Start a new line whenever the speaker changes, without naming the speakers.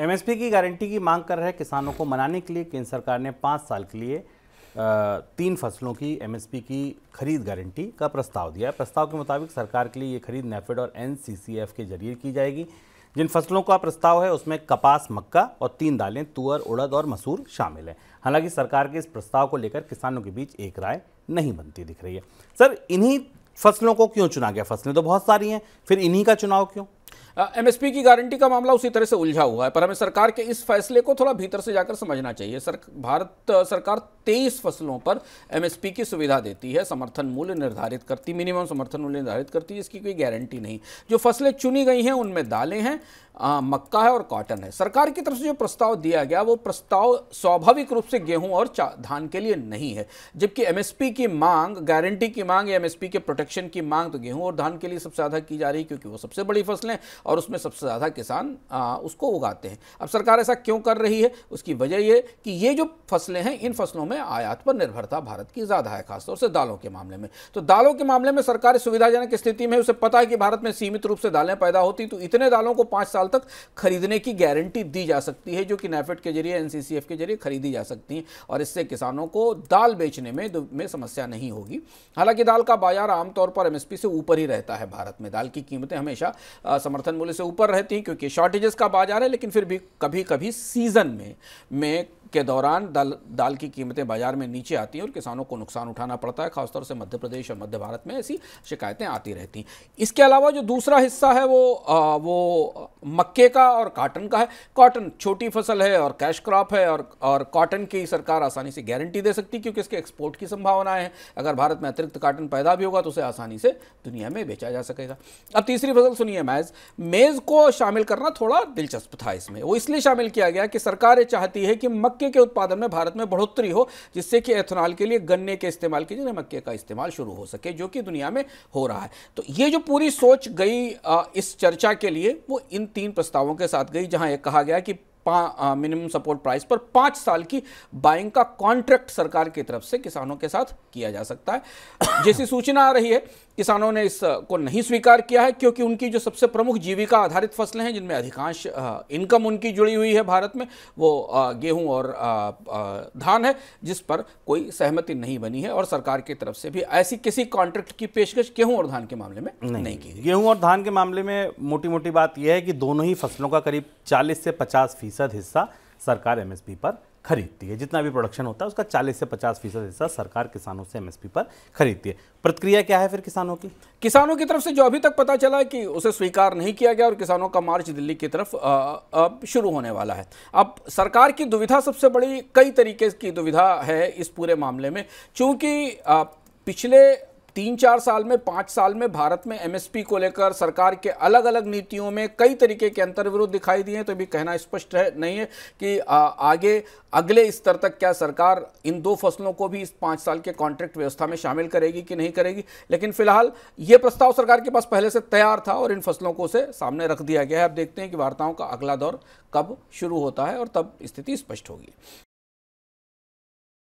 MSP की guarantee की मांग कर रहे किसानों को मनाने के लिए केंद्र सरकार ने 5 साल के लिए 3 फसलों की एमएसपी की खरीद गारंटी का प्रस्ताव दिया है। प्रस्ताव के मुताबिक सरकार के लिए ये खरीद नेफेड और एनसीसीएफ के जरिए की जाएगी। जिन फसलों का प्रस्ताव है उसमें कपास, मक्का और 3 दालें तुअर, उड़द और मसूर शामिल हैं। हालांकि सरकार के इस प्रस्ताव को लेकर किसानों के बीच एक राय नहीं बनती दिख रही है। सर, इन्हीं फसलों को क्यों चुना गया? फसलें तो बहुत सारी हैं, फिर इन्हीं का चुनाव क्यों?
एमएसपी की गारंटी का मामला उसी तरह से उलझा हुआ है, पर हमें सरकार के इस फैसले को थोड़ा भीतर से जाकर समझना चाहिए। भारत सरकार 23 फसलों पर एमएसपी की सुविधा देती है, समर्थन मूल्य निर्धारित करती, मिनिमम समर्थन मूल्य निर्धारित करती है, इसकी कोई गारंटी नहीं। जो फसलें चुनी गई हैं उनमें दालें हैं, मक्का है और कॉटन है। सरकार की तरफ से जो प्रस्ताव दिया गया वो प्रस्ताव स्वाभाविक रूप से गेहूं और धान के लिए नहीं है, जबकि एमएसपी की मांग, गारंटी की मांग या एमएसपी के प्रोटेक्शन की मांग तो गेहूं और धान के लिए सबसे ज़्यादा की जा रही है, क्योंकि वो सबसे बड़ी फसलें और उसमें सबसे ज़्यादा किसान उसको उगाते हैं। अब सरकार ऐसा क्यों कर रही है? उसकी वजह यह कि ये जो फसलें हैं, इन फसलों में आयात पर निर्भरता भारत की ज़्यादा है, खासतौर से दालों के मामले में। तो दालों के मामले में सरकार सुविधाजनक स्थिति में, उसे पता है कि भारत में सीमित रूप से दालें पैदा होती, तो इतने दालों को 5 साल तक खरीदने की गारंटी दी जा सकती है, जो कि नेफेड के जरिए, एनसीसीएफ के जरिए खरीदी जा सकती है, और इससे किसानों को दाल बेचने में समस्या नहीं होगी। हालांकि दाल का बाजार आमतौर पर एमएसपी से ऊपर ही रहता है। भारत में दाल की कीमतें हमेशा समर्थन मूल्य से ऊपर रहती हैं, क्योंकि शॉर्टेजेस का बाजार है, लेकिन फिर भी कभी कभी सीजन में के दौरान दाल की कीमतें बाजार में नीचे आती हैं और किसानों को नुकसान उठाना पड़ता है। खासतौर से मध्य प्रदेश और मध्य भारत में ऐसी शिकायतें आती रहती हैं। इसके अलावा जो दूसरा हिस्सा है वो मक्के का और कॉटन का है। कॉटन छोटी फसल है और कैश क्रॉप है, और कॉटन की सरकार आसानी से गारंटी दे सकती है, क्योंकि इसके एक्सपोर्ट की संभावना है। अगर भारत में अतिरिक्त कॉटन पैदा भी होगा तो उसे आसानी से दुनिया में बेचा जा सकेगा। अब तीसरी फसल सुनिए, मेज को शामिल करना थोड़ा दिलचस्प था। इसमें वो इसलिए शामिल किया गया कि सरकार ये चाहती है कि मक्के के उत्पादन में भारत में बढ़ोतरी हो, जिससे कि एथेनॉल के लिए गन्ने के इस्तेमाल की जगह मक्के का इस्तेमाल शुरू हो सके, जो कि दुनिया में हो रहा है। तो ये जो पूरी सोच गई इस चर्चा के लिए, वो इन 3 प्रस्तावों के साथ गई, जहां एक कहा गया कि मिनिमम सपोर्ट प्राइस पर 5 साल की बाइंग का कॉन्ट्रैक्ट सरकार की तरफ से किसानों के साथ किया जा सकता है। जैसी सूचना आ रही है, किसानों ने इसको नहीं स्वीकार किया है, क्योंकि उनकी जो सबसे प्रमुख जीविका आधारित फसलें हैं, जिनमें अधिकांश इनकम उनकी जुड़ी हुई है भारत में, वो गेहूं और धान है, जिस पर कोई सहमति नहीं बनी है, और सरकार की तरफ से भी ऐसी किसी कॉन्ट्रैक्ट की पेशकश गेहूं और धान के मामले में नहीं की गई।
गेहूं और धान के मामले में मोटी मोटी बात यह है कि दोनों ही फसलों का करीब 40 से 50% हिस्सा सरकार एमएसपी पर खरीदती है। जितना भी प्रोडक्शन होता है उसका 40 से 50% हिस्सा सरकार किसानों से एमएसपी पर खरीदती है। प्रतिक्रिया क्या है फिर किसानों की?
किसानों की तरफ से जो अभी तक पता चला है कि उसे स्वीकार नहीं किया गया, और किसानों का मार्च दिल्ली की तरफ शुरू होने वाला है। अब सरकार की दुविधा सबसे बड़ी, कई तरीके की दुविधा है इस पूरे मामले में, चूंकि पिछले 3-4 साल में, 5 साल में भारत में एमएसपी को लेकर सरकार के अलग अलग नीतियों में कई तरीके के अंतर्विरोध दिखाई दिए हैं। तो भी कहना स्पष्ट नहीं है कि आगे अगले स्तर तक क्या सरकार इन 2 फसलों को भी इस 5 साल के कॉन्ट्रैक्ट व्यवस्था में शामिल करेगी कि नहीं करेगी। लेकिन फिलहाल ये प्रस्ताव सरकार के पास पहले से तैयार था और इन फसलों को उसे सामने रख दिया गया है। अब देखते हैं कि वार्ताओं का अगला दौर कब शुरू होता है और तब स्थिति स्पष्ट होगी।